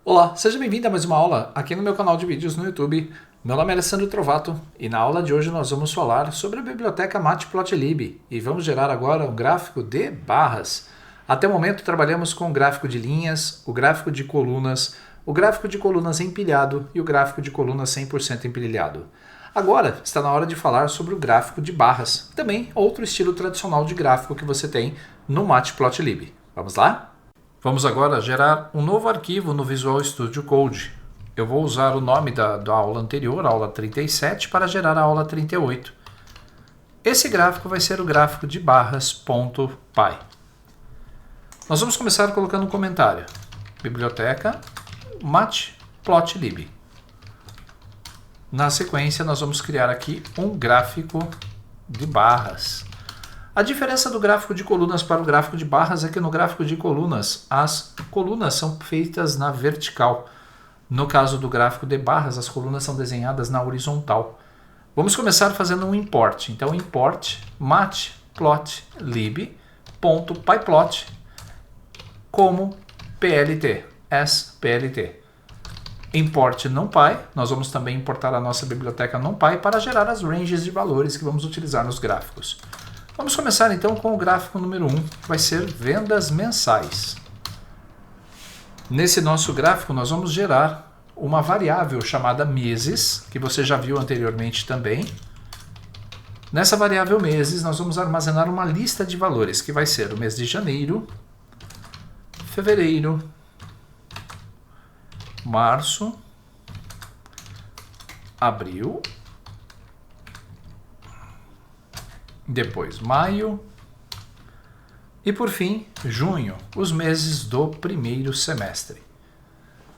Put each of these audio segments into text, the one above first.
Olá, seja bem-vindo a mais uma aula aqui no meu canal de vídeos no YouTube. Meu nome é Alessandro Trovato e na aula de hoje nós vamos falar sobre a biblioteca Matplotlib e vamos gerar agora um gráfico de barras. Até o momento trabalhamos com o gráfico de linhas, o gráfico de colunas, o gráfico de colunas empilhado e o gráfico de colunas 100% empilhado. Agora está na hora de falar sobre o gráfico de barras, também outro estilo tradicional de gráfico que você tem no Matplotlib. Vamos lá? Vamos agora gerar um novo arquivo no Visual Studio Code. Eu vou usar o nome da aula anterior, a aula 37, para gerar a aula 38. Esse gráfico vai ser o gráfico de barras.py. Nós vamos começar colocando um comentário. Biblioteca Matplotlib. Na sequência, nós vamos criar aqui um gráfico de barras. A diferença do gráfico de colunas para o gráfico de barras é que no gráfico de colunas, as colunas são feitas na vertical. No caso do gráfico de barras, as colunas são desenhadas na horizontal. Vamos começar fazendo um import. Então, import matplotlib.pyplot como plt, as plt. Import NumPy, nós vamos também importar a nossa biblioteca NumPy para gerar as ranges de valores que vamos utilizar nos gráficos. Vamos começar então com o gráfico número 1, que vai ser vendas mensais. Nesse nosso gráfico nós vamos gerar uma variável chamada meses, que você já viu anteriormente também. Nessa variável meses nós vamos armazenar uma lista de valores, que vai ser o mês de janeiro, fevereiro, março, abril, depois maio e por fim junho, os meses do primeiro semestre.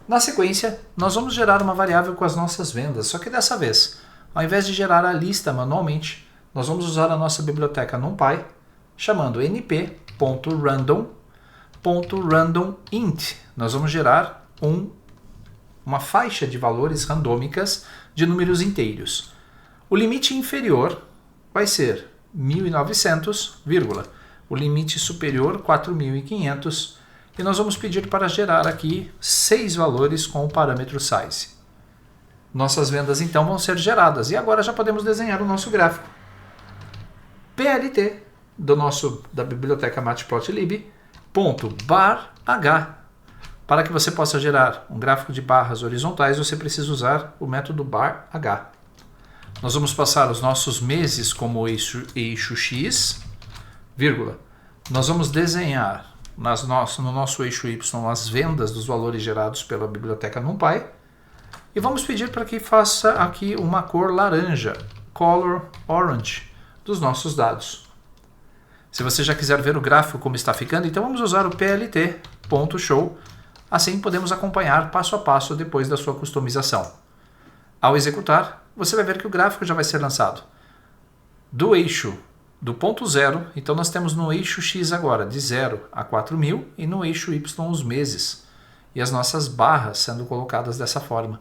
Na sequência, nós vamos gerar uma variável com as nossas vendas, só que dessa vez, ao invés de gerar a lista manualmente, nós vamos usar a nossa biblioteca NumPy, chamando np.random.randomInt. Nós vamos gerar uma faixa de valores randômicas de números inteiros. O limite inferior vai ser 1.900, o limite superior 4.500, e nós vamos pedir para gerar aqui 6 valores com o parâmetro size. Nossas vendas então vão ser geradas e agora já podemos desenhar o nosso gráfico. PLT da biblioteca Matplotlib.barh. Para que você possa gerar um gráfico de barras horizontais, você precisa usar o método barh. Nós vamos passar os nossos meses como eixo X, vírgula. Nós vamos desenhar no nosso eixo Y as vendas dos valores gerados pela biblioteca NumPy e vamos pedir para que faça aqui uma cor laranja, color orange, dos nossos dados. Se você já quiser ver o gráfico como está ficando, então vamos usar o plt.show, assim podemos acompanhar passo a passo depois da sua customização. Ao executar, você vai ver que o gráfico já vai ser lançado. Do eixo do ponto 0, então nós temos no eixo X agora de 0 a 4.000 e no eixo Y os meses. E as nossas barras sendo colocadas dessa forma.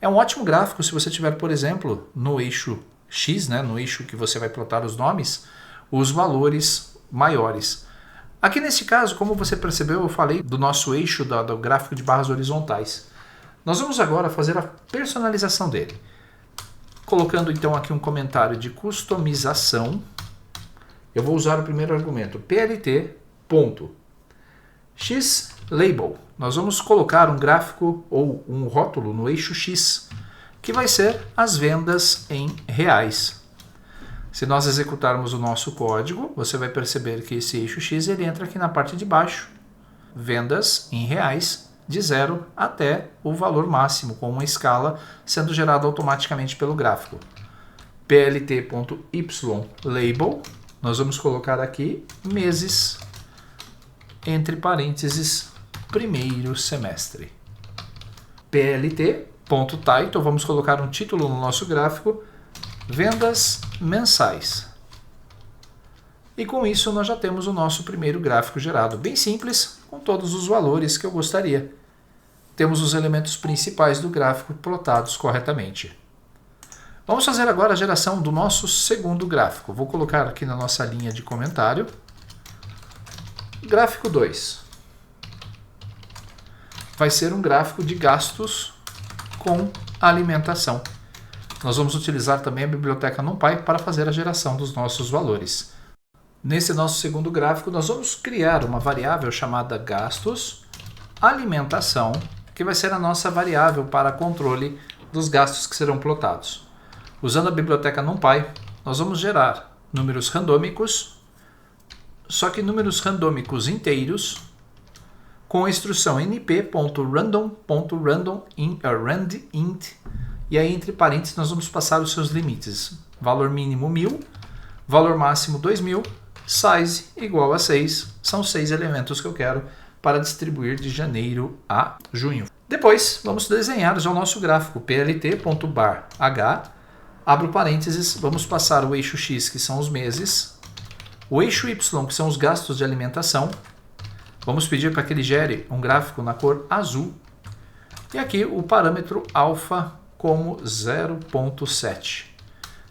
É um ótimo gráfico se você tiver, por exemplo, no eixo X, no eixo que você vai plotar os nomes, os valores maiores. Aqui nesse caso, como você percebeu, eu falei do nosso eixo do gráfico de barras horizontais. Nós vamos agora fazer a personalização dele. Colocando então aqui um comentário de customização, eu vou usar o primeiro argumento, plt.xlabel. Nós vamos colocar um gráfico ou um rótulo no eixo X, que vai ser as vendas em reais. Se nós executarmos o nosso código, você vai perceber que esse eixo X ele entra aqui na parte de baixo, vendas em reais, de 0 até o valor máximo, com uma escala sendo gerada automaticamente pelo gráfico. plt.ylabel, nós vamos colocar aqui meses, entre parênteses, primeiro semestre. plt.title, vamos colocar um título no nosso gráfico, vendas mensais. E com isso nós já temos o nosso primeiro gráfico gerado, bem simples, com todos os valores que eu gostaria. Temos os elementos principais do gráfico plotados corretamente. Vamos fazer agora a geração do nosso segundo gráfico. Vou colocar aqui na nossa linha de comentário Gráfico 2 vai ser um gráfico de gastos com alimentação. Nós vamos utilizar também a biblioteca NumPy para fazer a geração dos nossos valores. Nesse nosso segundo gráfico, nós vamos criar uma variável chamada gastos alimentação, que vai ser a nossa variável para controle dos gastos que serão plotados. Usando a biblioteca NumPy, nós vamos gerar números randômicos, só que números randômicos inteiros, com a instrução np.random.randint, e aí entre parênteses nós vamos passar os seus limites. Valor mínimo 1000, valor máximo 2000, size igual a 6, são 6 elementos que eu quero para distribuir de janeiro a junho. Depois vamos desenhar já o nosso gráfico, plt.bar h, abro parênteses, vamos passar o eixo X, que são os meses, o eixo Y, que são os gastos de alimentação. Vamos pedir para que ele gere um gráfico na cor azul. E aqui o parâmetro alfa como 0.7.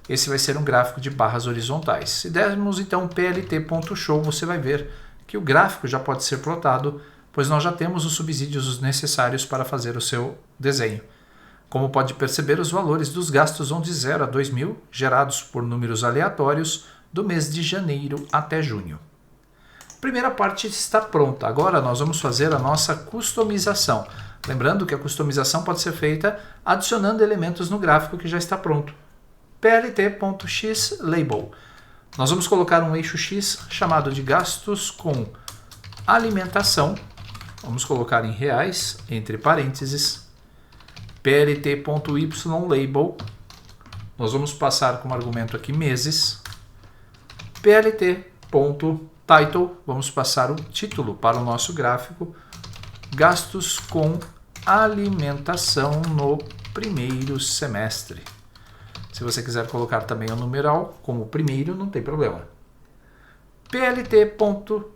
Esse vai ser um gráfico de barras horizontais. Se dermos então plt.show, você vai ver que o gráfico já pode ser plotado, pois nós já temos os subsídios necessários para fazer o seu desenho. Como pode perceber, os valores dos gastos vão de 0 a 2.000, gerados por números aleatórios, do mês de janeiro até junho. Primeira parte está pronta. Agora nós vamos fazer a nossa customização. Lembrando que a customização pode ser feita adicionando elementos no gráfico que já está pronto. plt.xlabel. Nós vamos colocar um eixo X chamado de gastos com alimentação. Vamos colocar em reais, entre parênteses. plt.ylabel. Nós vamos passar como argumento aqui meses. plt.title, vamos passar o título para o nosso gráfico, gastos com alimentação no primeiro semestre. Se você quiser colocar também o numeral como primeiro, não tem problema. plt.xlim.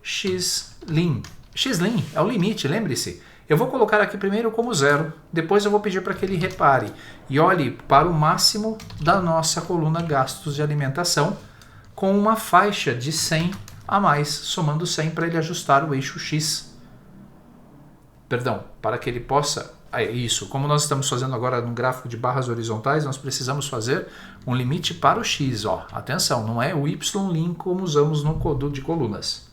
Xlim é o limite, lembre-se. Eu vou colocar aqui primeiro como 0, depois eu vou pedir para que ele repare e olhe para o máximo da nossa coluna gastos de alimentação com uma faixa de 100 a mais, somando 100 para ele ajustar o eixo X. Perdão, para que ele possa... isso, como nós estamos fazendo agora no gráfico de barras horizontais, nós precisamos fazer um limite para o X. Atenção, não é o YLim como usamos no codo de colunas.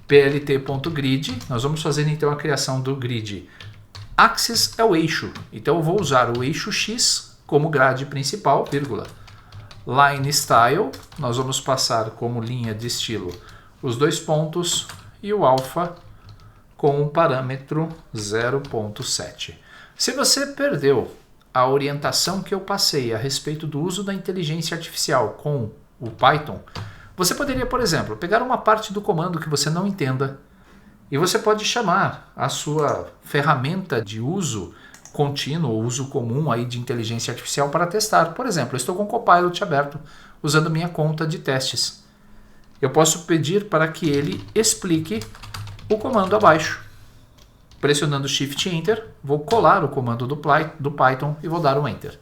plt.grid, nós vamos fazer então a criação do grid. Axis é o eixo, então eu vou usar o eixo X como grade principal, vírgula. Line Style, nós vamos passar como linha de estilo os 2 pontos e o alfa com o parâmetro 0.7. Se você perdeu a orientação que eu passei a respeito do uso da inteligência artificial com o Python, você poderia, por exemplo, pegar uma parte do comando que você não entenda e você pode chamar a sua ferramenta de uso contínuo, uso comum aí de inteligência artificial para testar. Por exemplo, eu estou com o Copilot aberto, usando minha conta de testes. Eu posso pedir para que ele explique o comando abaixo. Pressionando Shift Enter, vou colar o comando do Python e vou dar um Enter.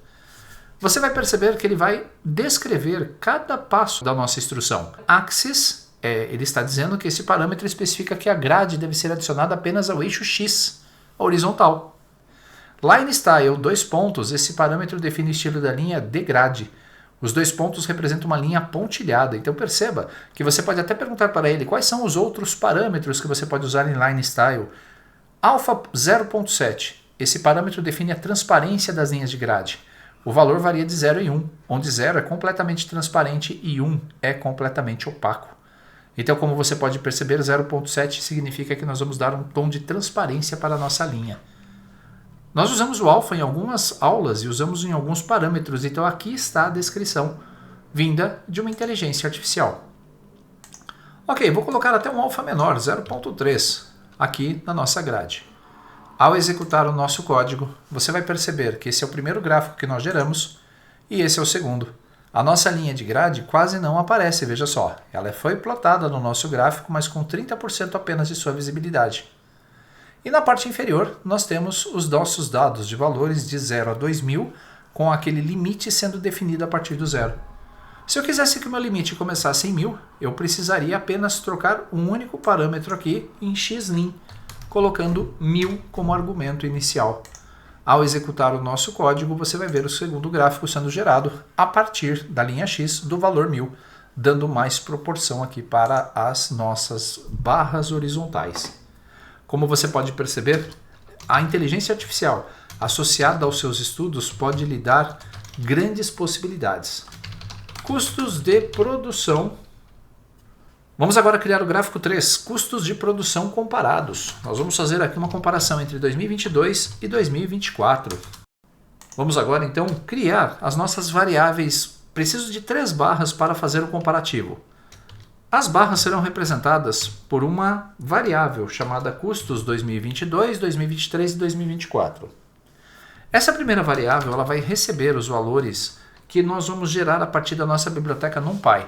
Você vai perceber que ele vai descrever cada passo da nossa instrução. Axis, ele está dizendo que esse parâmetro especifica que a grade deve ser adicionada apenas ao eixo X, horizontal. Line Style, 2 pontos, esse parâmetro define o estilo da linha de grade. Os 2 pontos representam uma linha pontilhada, então perceba que você pode até perguntar para ele quais são os outros parâmetros que você pode usar em Line Style. Alpha 0.7, esse parâmetro define a transparência das linhas de grade. O valor varia de 0 e 1, onde 0 é completamente transparente e 1 é completamente opaco. Então, como você pode perceber, 0.7 significa que nós vamos dar um tom de transparência para a nossa linha. Nós usamos o alfa em algumas aulas e usamos em alguns parâmetros, então aqui está a descrição vinda de uma inteligência artificial. Ok, vou colocar até um alfa menor, 0.3, aqui na nossa grade. Ao executar o nosso código, você vai perceber que esse é o primeiro gráfico que nós geramos e esse é o segundo. A nossa linha de grade quase não aparece, veja só. Ela foi plotada no nosso gráfico, mas com 30% apenas de sua visibilidade. E na parte inferior, nós temos os nossos dados de valores de 0 a 2000, com aquele limite sendo definido a partir do 0. Se eu quisesse que o meu limite começasse em 1000, eu precisaria apenas trocar um único parâmetro aqui em xlim, colocando 1000 como argumento inicial. Ao executar o nosso código, você vai ver o segundo gráfico sendo gerado a partir da linha X do valor 1000, dando mais proporção aqui para as nossas barras horizontais. Como você pode perceber, a inteligência artificial associada aos seus estudos pode lhe dar grandes possibilidades. Custos de produção. Vamos agora criar o gráfico 3, custos de produção comparados. Nós vamos fazer aqui uma comparação entre 2022 e 2024. Vamos agora então criar as nossas variáveis. Preciso de 3 barras para fazer o comparativo. As barras serão representadas por uma variável chamada custos 2022, 2023 e 2024. Essa primeira variável ela vai receber os valores que nós vamos gerar a partir da nossa biblioteca NumPy.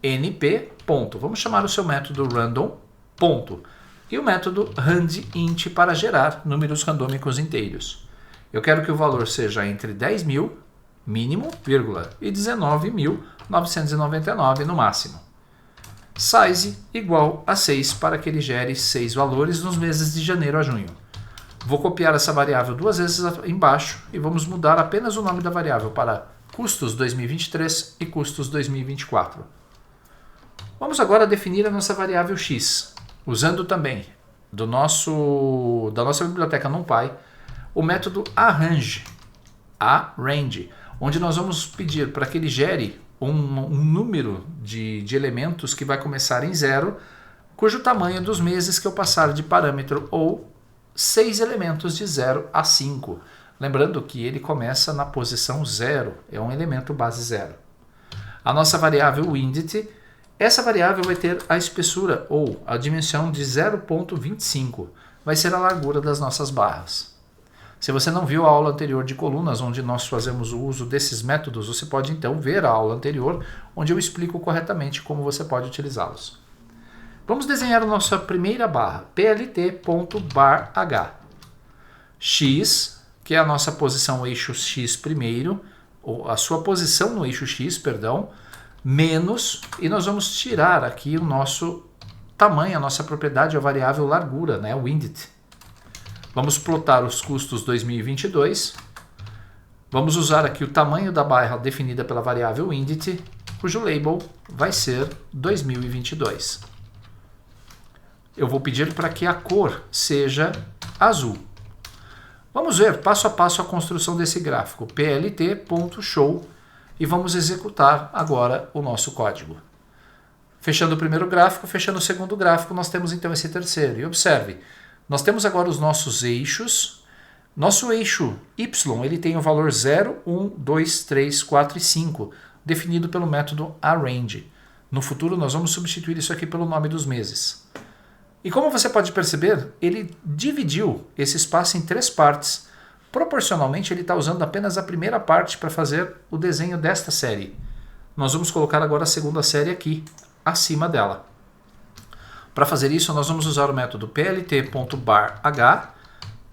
np. Vamos chamar o seu método random. E o método randint para gerar números randômicos inteiros. Eu quero que o valor seja entre 10.000, mínimo, vírgula, e 19.999 no máximo. Size igual a 6 para que ele gere 6 valores nos meses de janeiro a junho. Vou copiar essa variável 2 vezes embaixo e vamos mudar apenas o nome da variável para custos 2023 e custos 2024. Vamos agora definir a nossa variável x, usando também da nossa biblioteca NumPy o método arrange, onde nós vamos pedir para que ele gere um número de elementos que vai começar em 0, cujo tamanho dos meses que eu passar de parâmetro, ou 6 elementos de 0 a 5. Lembrando que ele começa na posição 0, é um elemento base 0. A nossa variável width, essa variável vai ter a espessura ou a dimensão de 0.25, vai ser a largura das nossas barras. Se você não viu a aula anterior de colunas, onde nós fazemos o uso desses métodos, você pode então ver a aula anterior, onde eu explico corretamente como você pode utilizá-los. Vamos desenhar a nossa primeira barra, plt.barh. X, que é a nossa posição eixo X primeiro, ou a sua posição no eixo X, perdão, menos, e nós vamos tirar aqui o nosso tamanho, a nossa propriedade, a variável largura, né, width. Vamos plotar os custos 2022. Vamos usar aqui o tamanho da barra definida pela variável width, cujo label vai ser 2022. Eu vou pedir para que a cor seja azul. Vamos ver passo a passo a construção desse gráfico. plt.show e vamos executar agora o nosso código. Fechando o primeiro gráfico, fechando o segundo gráfico, nós temos então esse terceiro. E observe, nós temos agora os nossos eixos. Nosso eixo Y ele tem o valor 0, 1, 2, 3, 4 e 5, definido pelo método arrange. No futuro nós vamos substituir isso aqui pelo nome dos meses. E como você pode perceber, ele dividiu esse espaço em 3 partes. Proporcionalmente ele está usando apenas a primeira parte para fazer o desenho desta série. Nós vamos colocar agora a segunda série aqui, acima dela. Para fazer isso, nós vamos usar o método plt.barh,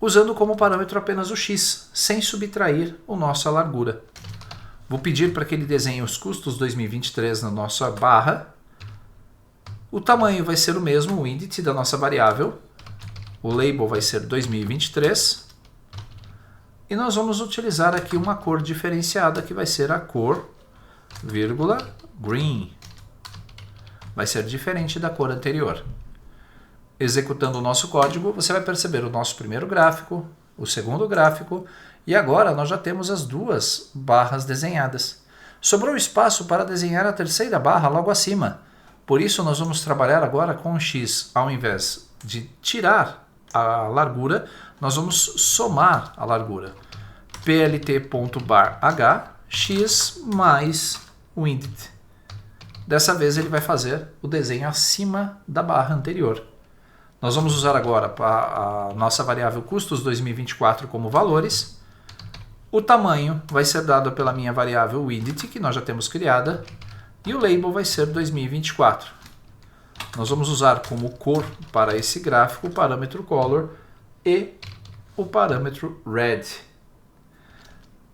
usando como parâmetro apenas o x, sem subtrair a nossa largura. Vou pedir para que ele desenhe os custos 2023 na nossa barra. O tamanho vai ser o mesmo, o índice da nossa variável. O label vai ser 2023. E nós vamos utilizar aqui uma cor diferenciada, que vai ser a cor, vírgula, green. Vai ser diferente da cor anterior. Executando o nosso código, você vai perceber o nosso primeiro gráfico, o segundo gráfico, e agora nós já temos as 2 barras desenhadas. Sobrou espaço para desenhar a terceira barra logo acima. Por isso nós vamos trabalhar agora com o x. Ao invés de tirar a largura, nós vamos somar a largura. plt.barh x mais width. Dessa vez ele vai fazer o desenho acima da barra anterior. Nós vamos usar agora a nossa variável custos 2024 como valores. O tamanho vai ser dado pela minha variável width, que nós já temos criada, e o label vai ser 2024. Nós vamos usar como cor para esse gráfico o parâmetro color e o parâmetro red.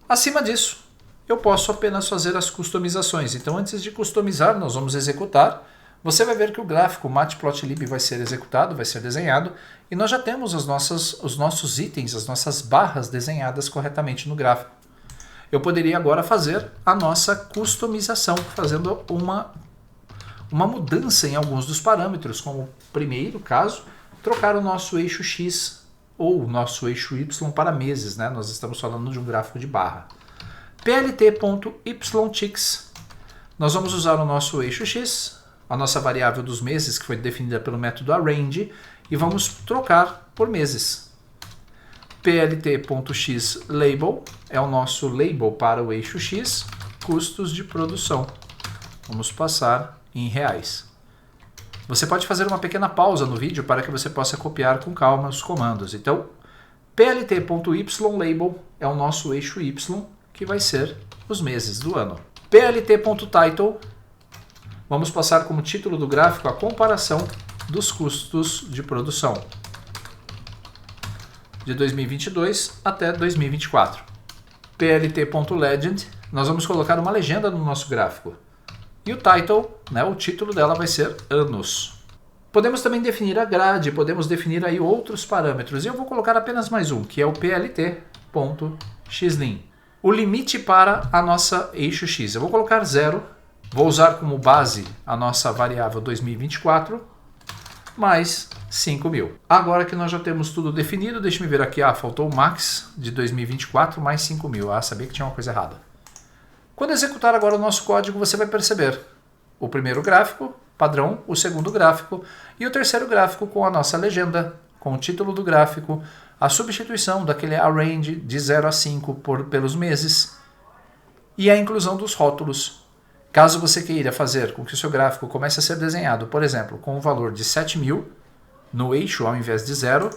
Acima disso, eu posso apenas fazer as customizações. Então, antes de customizar, nós vamos executar. Você vai ver que o gráfico Matplotlib vai ser executado, vai ser desenhado, e nós já temos os nossos itens, as nossas barras desenhadas corretamente no gráfico. Eu poderia agora fazer a nossa customização, fazendo uma mudança em alguns dos parâmetros, como primeiro caso, trocar o nosso eixo X ou o nosso eixo Y para meses, né? Nós estamos falando de um gráfico de barra. plt.yticks, nós vamos usar o nosso eixo X, a nossa variável dos meses, que foi definida pelo método arrange, e vamos trocar por meses. plt.xlabel é o nosso label para o eixo X, custos de produção. Vamos passar em reais. Você pode fazer uma pequena pausa no vídeo para que você possa copiar com calma os comandos. Então, plt.ylabel é o nosso eixo Y, que vai ser os meses do ano. plt.title, vamos passar como título do gráfico a comparação dos custos de produção de 2022 até 2024. plt.legend, nós vamos colocar uma legenda no nosso gráfico. E o title, né, o título dela vai ser anos. Podemos também definir a grade, podemos definir aí outros parâmetros. E eu vou colocar apenas mais um, que é o plt.xlim. O limite para a nossa eixo X. Eu vou colocar 0. Vou usar como base a nossa variável 2024 mais 5.000. Agora que nós já temos tudo definido, deixa eu ver aqui. Faltou o max de 2024 mais 5.000. Sabia que tinha uma coisa errada. Quando executar agora o nosso código, você vai perceber o primeiro gráfico padrão, o segundo gráfico e o terceiro gráfico com a nossa legenda, com o título do gráfico, a substituição daquele arrange de 0 a 5 pelos meses e a inclusão dos rótulos. Caso você queira fazer com que o seu gráfico comece a ser desenhado, por exemplo, com o valor de 7.000 no eixo ao invés de 0,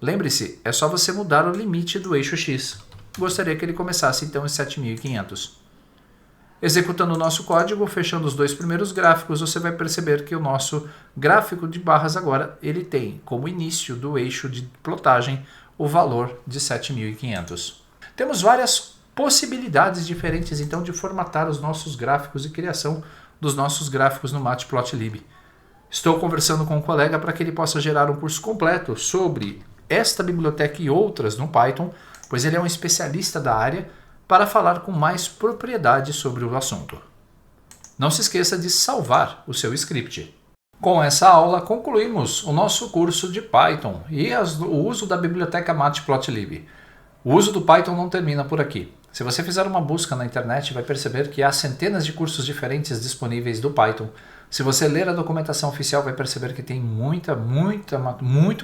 lembre-se, é só você mudar o limite do eixo X. Gostaria que ele começasse então em 7.500. Executando o nosso código, fechando os dois primeiros gráficos, você vai perceber que o nosso gráfico de barras agora ele tem como início do eixo de plotagem o valor de 7.500. Temos várias possibilidades diferentes então de formatar os nossos gráficos e criação dos nossos gráficos no Matplotlib. Estou conversando com um colega para que ele possa gerar um curso completo sobre esta biblioteca e outras no Python, pois ele é um especialista da área, para falar com mais propriedade sobre o assunto. Não se esqueça de salvar o seu script. Com essa aula, concluímos o nosso curso de Python e o uso da biblioteca Matplotlib. O uso do Python não termina por aqui. Se você fizer uma busca na internet, vai perceber que há centenas de cursos diferentes disponíveis do Python. Se você ler a documentação oficial, vai perceber que tem muito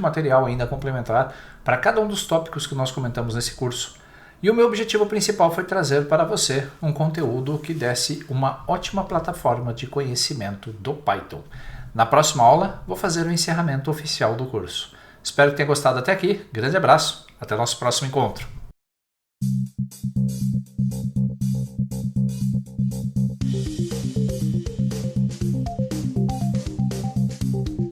material ainda a complementar para cada um dos tópicos que nós comentamos nesse curso. E o meu objetivo principal foi trazer para você um conteúdo que desse uma ótima plataforma de conhecimento do Python. Na próxima aula, vou fazer o encerramento oficial do curso. Espero que tenha gostado até aqui. Grande abraço. Até o nosso próximo encontro.